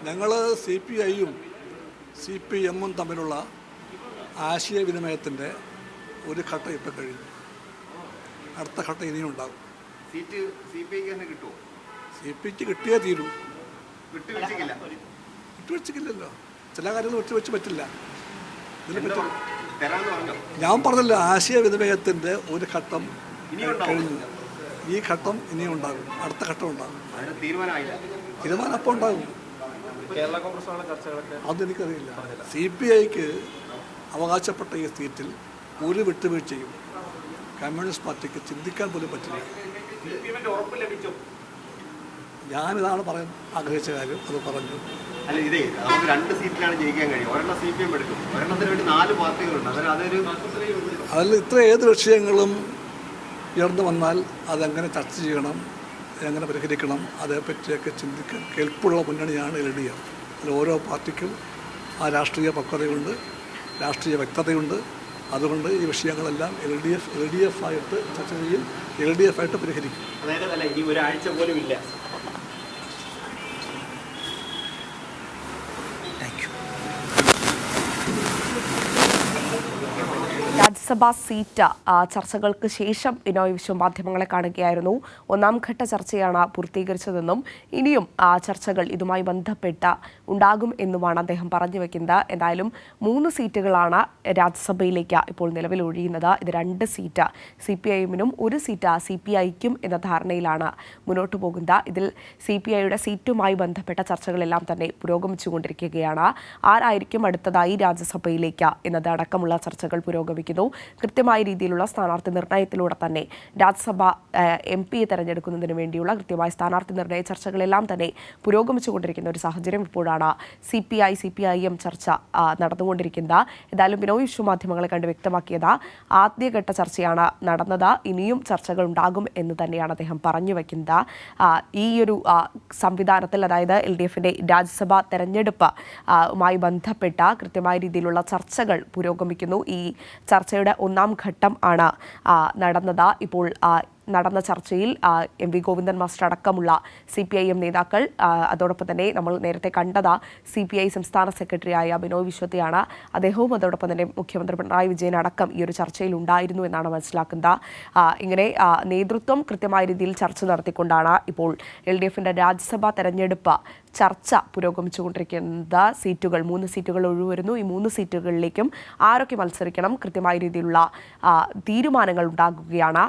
ഞങ്ങൾ CPIയും CPMും തമ്മിലുള്ള ആശയവിനിമയത്തിൻ്റെ ഒരു ഘട്ടം ഇപ്പം കഴിഞ്ഞു. അടുത്ത ഘട്ടം ഇനിയും ഉണ്ടാകും. സീറ്റ് CPIക്ക് തന്നെ കിട്ടുമോ? CPIക്ക് കിട്ടിയേ തീരൂ. വിട്ടുവെച്ചില്ലല്ലോ. ചില കാര്യങ്ങൾ വിട്ടുവെച്ച് പറ്റില്ല. ഇതിനെപ്പറ്റി ഞാൻ പറഞ്ഞല്ലോ, ആശയവിനിമയത്തിൻ്റെ ഒരു ഘട്ടം കഴിഞ്ഞു. ഈ ഘട്ടം ഇനിയും ഉണ്ടാകും. അടുത്ത ഘട്ടം ഉണ്ടാകും. തീരുമാനം അപ്പോൾ ഉണ്ടാകും. അതെനിക്കറിയില്ല. CPIക്ക് അവകാശപ്പെട്ട ഈ സീറ്റിൽ ഒരു വിട്ടുവീഴ്ചയും കമ്മ്യൂണിസ്റ്റ് പാർട്ടിക്ക് ചിന്തിക്കാൻ പോലും പറ്റില്ല. ഞാനിതാണ് പറയാൻ ആഗ്രഹിച്ച കാര്യം, അത് പറഞ്ഞു. അല്ല, ഇതേ നമുക്ക് 2 സീറ്റിലാണ് ജയിക്കാൻ കഴിയും. ഒരെണ്ണം CPM എടുക്കും, ഒരെണ്ണത്തിന് വേണ്ടി 4 പാർട്ടികളുണ്ട്. അതിൽ ഇത്ര ഏത് വിഷയങ്ങളും ഉയർന്നു വന്നാൽ അതെങ്ങനെ ചർച്ച ചെയ്യണം, എങ്ങനെ പരിഹരിക്കണം, അതേപ്പറ്റിയൊക്കെ ചിന്തിക്കാൻ കെൽപ്പുള്ള മുന്നണിയാണ് LDF. അതിൽ ഓരോ പാർട്ടിക്കും ആ രാഷ്ട്രീയ പക്വതയുണ്ട്, രാഷ്ട്രീയ വ്യക്തതയുണ്ട്. അതുകൊണ്ട് ഈ വിഷയങ്ങളെല്ലാം LDF ആയിട്ട് ചർച്ച ചെയ്യും, LDF ആയിട്ട് പരിഹരിക്കും. അതായത് ഇനി ഒരാഴ്ച പോലും ഇല്ല. രാജ്യസഭാ സീറ്റ് ചർച്ചകൾക്ക് ശേഷം ബിനോയ് വിശ്വം മാധ്യമങ്ങളെ കാണുകയായിരുന്നു. 1ാം ഘട്ട ചർച്ചയാണ് പൂർത്തീകരിച്ചതെന്നും ഇനിയും ചർച്ചകൾ ഇതുമായി ബന്ധപ്പെട്ട് ഉണ്ടാകും എന്നുമാണ് അദ്ദേഹം പറഞ്ഞു വയ്ക്കുന്നത്. എന്തായാലും 3 സീറ്റുകളാണ് രാജ്യസഭയിലേക്ക് ഇപ്പോൾ നിലവിൽ ഒഴിയുന്നത്. ഇത് 2 സീറ്റ് CPIഎമ്മിനും 1 സീറ്റ് CPIക്കും എന്ന ധാരണയിലാണ് മുന്നോട്ട് പോകുന്നത്. ഇതിൽ CPIയുടെ സീറ്റുമായി ബന്ധപ്പെട്ട ചർച്ചകളെല്ലാം തന്നെ പുരോഗമിച്ചുകൊണ്ടിരിക്കുകയാണ്. ആരായിരിക്കും അടുത്തതായി രാജ്യസഭയിലേക്ക് എന്നതടക്കമുള്ള ചർച്ചകൾ പുരോഗമിക്കുന്നു. കൃത്യമായ രീതിയിലുള്ള സ്ഥാനാർത്ഥി നിർണയത്തിലൂടെ തന്നെ രാജ്യസഭ MP തെരഞ്ഞെടുക്കുന്നതിന് വേണ്ടിയുള്ള കൃത്യമായ സ്ഥാനാർത്ഥി നിർണയ ചർച്ചകളെല്ലാം തന്നെ പുരോഗമിച്ചുകൊണ്ടിരിക്കുന്ന ഒരു സാഹചര്യം ഇപ്പോഴാണ് CPIM ചർച്ച നടന്നുകൊണ്ടിരിക്കുന്നത്. ഏതായാലും ബിനോയ് വിശ്വം മാധ്യമങ്ങളെ കണ്ട് വ്യക്തമാക്കിയത് ആദ്യഘട്ട ചർച്ചയാണ് നടന്നത്. ഇനിയും ചർച്ചകൾ ഉണ്ടാകും എന്ന് തന്നെയാണ് അദ്ദേഹം പറഞ്ഞു വയ്ക്കുന്നത്. ഈ ഒരു സംവിധാനത്തിൽ, അതായത് LDFന്റെ രാജ്യസഭാ തെരഞ്ഞെടുപ്പുമായി ബന്ധപ്പെട്ട കൃത്യമായ രീതിയിലുള്ള ചർച്ചകൾ പുരോഗമിക്കുന്നു. ഈ ചർച്ചയുടെ 1ാം ഘട്ടം ആണ് നടന്നത്. ഇപ്പോൾ നടന്ന ചർച്ചയിൽ MV ഗോവിന്ദൻ മാസ്റ്റർ അടക്കമുള്ള CPIM നേതാക്കൾ, അതോടൊപ്പം തന്നെ നമ്മൾ നേരത്തെ കണ്ടത് CPI സംസ്ഥാന സെക്രട്ടറിയായ ബിനോയ് വിശ്വത്തെയാണ്. അദ്ദേഹവും അതോടൊപ്പം തന്നെ മുഖ്യമന്ത്രി പിണറായി വിജയൻ അടക്കം ഈ ഒരു ചർച്ചയിൽ ഉണ്ടായിരുന്നു എന്നാണ് മനസ്സിലാക്കുന്നത്. ഇങ്ങനെ നേതൃത്വം കൃത്യമായ രീതിയിൽ ചർച്ച നടത്തിക്കൊണ്ടാണ് ഇപ്പോൾ LDFന്റെ രാജ്യസഭാ തെരഞ്ഞെടുപ്പ് ചർച്ച പുരോഗമിച്ചുകൊണ്ടിരിക്കുന്നത്. സീറ്റുകൾ 3 സീറ്റുകൾ ഒഴിവരുന്നു. ഈ 3 സീറ്റുകളിലേക്കും ആരൊക്കെ മത്സരിക്കണം, കൃത്യമായ രീതിയിലുള്ള തീരുമാനങ്ങൾ ഉണ്ടാകുകയാണ്.